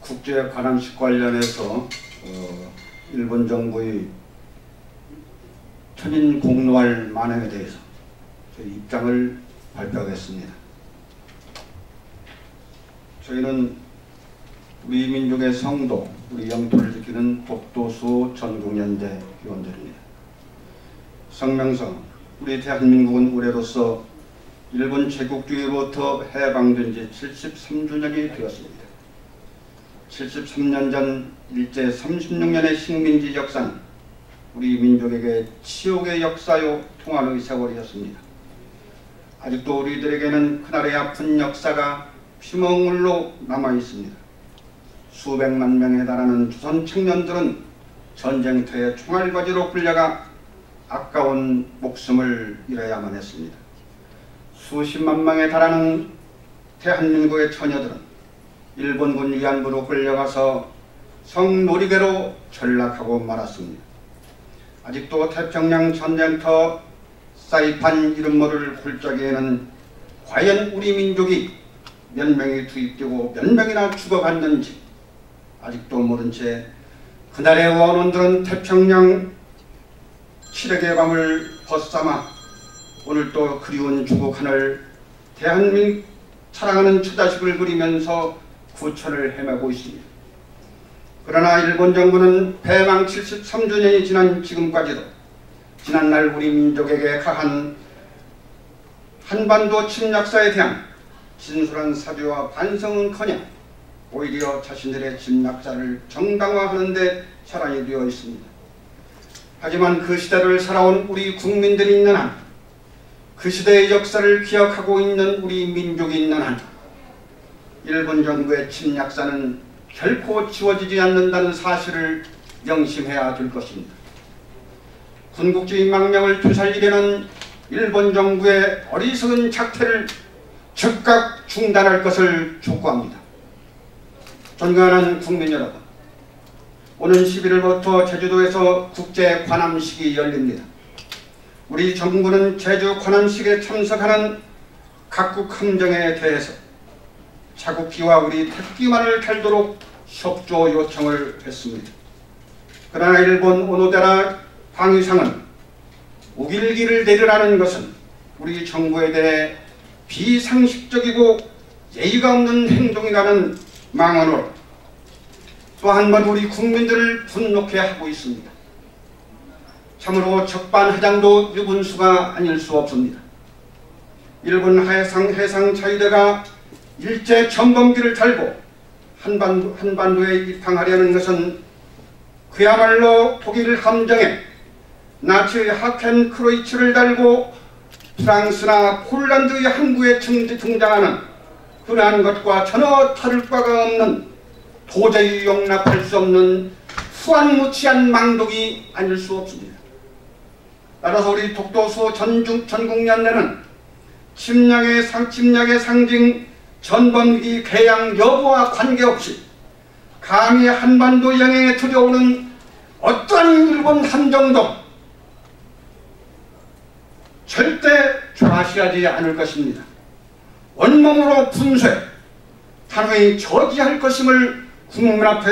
국제 관함식 관련해서 일본 정부의 천인 공로할 만행에 대해서 저희 입장을 발표하겠습니다. 저희는 우리 민족의 성도, 우리 영토를 지키는 독도수 전국연대 위원들입니다. 성명서, 우리 대한민국은 올해로서 일본 제국주의로부터 해방된 지 73주년이 되었습니다. 73년 전 일제 36년의 식민지 역사는 우리 민족에게 치욕의 역사요 통한의 세월이었습니다. 아직도 우리들에게는 그날의 아픈 역사가 피멍울로 남아있습니다. 수백만 명에 달하는 조선 청년들은 전쟁터에 총알바지로 끌려가 아까운 목숨을 잃어야만 했습니다. 수십만 명에 달하는 대한민국의 처녀들은 일본군 위안부로 끌려가서 성노리개로 전락하고 말았습니다. 아직도 태평양 전쟁터 사이판 이름 모를 굴적에는 과연 우리 민족이 몇 명이 투입되고 몇 명이나 죽어갔는지 아직도 모른 채 그날의 원원들은 태평양 칠흑의 밤을 벗삼아 오늘 또 그리운 주국 하늘 대한민국 사랑하는 처자식을 그리면서 구천을 헤매고 있습니다. 그러나 일본 정부는 패망 73주년이 지난 지금까지도 지난날 우리 민족에게 가한 한반도 침략사에 대한 진솔한 사죄와 반성은커녕 오히려 자신들의 침략자를 정당화하는 데 사란이 되어 있습니다. 하지만 그 시대를 살아온 우리 국민들이 있는 한, 그 시대의 역사를 기억하고 있는 우리 민족이 있는 한, 일본 정부의 침략사는 결코 지워지지 않는다는 사실을 명심해야 될 것입니다. 군국주의 망명을 되살리려는 일본 정부의 어리석은 작태를 즉각 중단할 것을 촉구합니다. 존경하는 국민 여러분, 오는 11일부터 제주도에서 국제 관함식이 열립니다. 우리 정부는 제주 관함식에 참석하는 각국 함정에 대해서 자국기와 우리 택기만을 달도록 협조 요청을 했습니다. 그러나 일본 오노데라 방위상은 우길기를 내리라는 것은 우리 정부에 대해 비상식적이고 예의가 없는 행동이라는 망언으로 또 한 번 우리 국민들을 분노케 하고 있습니다. 참으로 적반하장도 유분수가 아닐 수 없습니다. 일본 해상자위대가 일제 전범기를 달고 한반도에 입항하려는 것은 그야말로 독일 함정에 나치 하켄 크로이츠를 달고 프랑스나 폴란드의 항구에 등장하는 그러한 것과 전혀 다를 바가 없는 도저히 용납할 수 없는 후안무치한 망독이 아닐 수 없습니다. 따라서 우리 독도수 전국연대는 침략의 상징 전범기 개양 여부와 관계없이 감히 한반도 영해에 들여오는 어떠한 일본 함정도 절대 좌시하지 않을 것입니다. 온몸으로 분쇄, 단호히 저지할 것임을 국민 앞에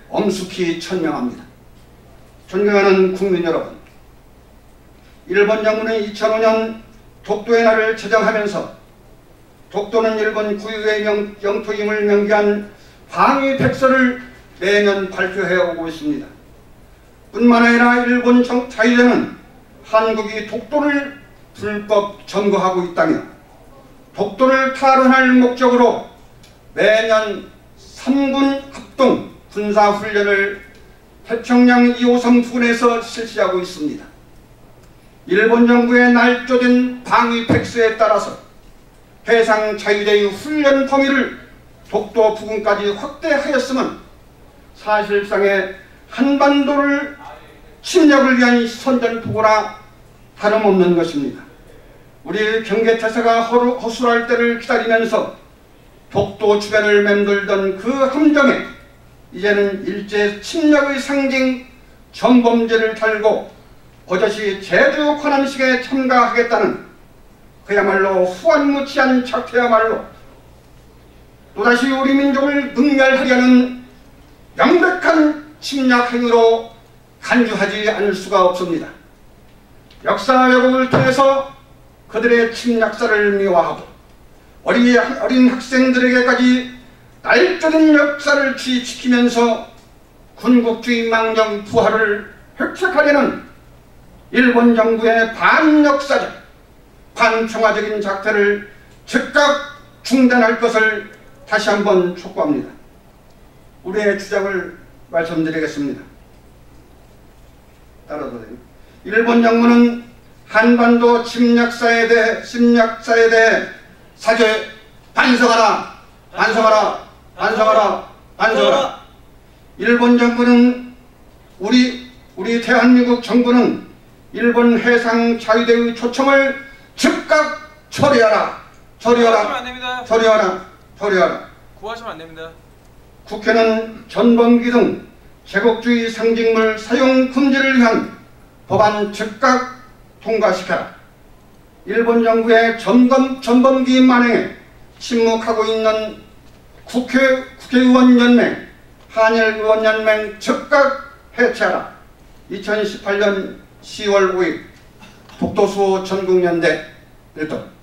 엄숙히 천명합니다. 존경하는 국민 여러분, 일본 정부는 2005년 독도의 날을 제정하면서 독도는 일본 구유의 영토임을 명기한 방위백서를 매년 발표해 오고 있습니다. 뿐만 아니라 일본 자위대는 한국이 독도를 불법 점거하고 있다며 독도를 탈환할 목적으로 매년 3군 합동 군사훈련을 태평양 2호선 부근에서 실시하고 있습니다. 일본 정부의 날조된 방위백서에 따라서 해상자위대의 훈련 범위를 독도 부근까지 확대하였으면 사실상의 한반도를 침략을 위한 선전포고나 다름없는 것입니다. 우리 경계태세가 허술할 때를 기다리면서 독도 주변을 맴돌던 그 함정에 이제는 일제 침략의 상징 전범죄를 달고 버젓이 제주 관함식에 참가하겠다는 그야말로 후안무치한 작태야말로 또다시 우리 민족을 능멸하려는 명백한 침략 행위로 간주하지 않을 수가 없습니다. 역사 왜곡을 통해서 그들의 침략사를 미화하고 어린 학생들에게까지 날조된 역사를 지키면서 군국주의 망령 부활을 획책하려는 일본 정부의 반역사적, 반평화적인 작태를 즉각 중단할 것을 다시 한번 촉구합니다. 우리의 주장을 말씀드리겠습니다. 따라서 일본 정부는 한반도 침략사에 대해 사죄 반성하라, 반성하라, 반성하라, 반성하라. 일본 정부는 우리 대한민국 정부는 일본 해상 자위대의 초청을 즉각 처리하라, 처리하라, 처리하라, 처리하라. 구하시면 안 됩니다. 국회는 전범기 등 제국주의 상징물 사용 금지를 위한 법안 즉각 통과시켜라. 일본 정부의 전범기 만행에 침묵하고 있는 국회의원 연맹, 한일의원 연맹 즉각 해체하라. 2018년 10월 5일 독도수호 전국연대 1등.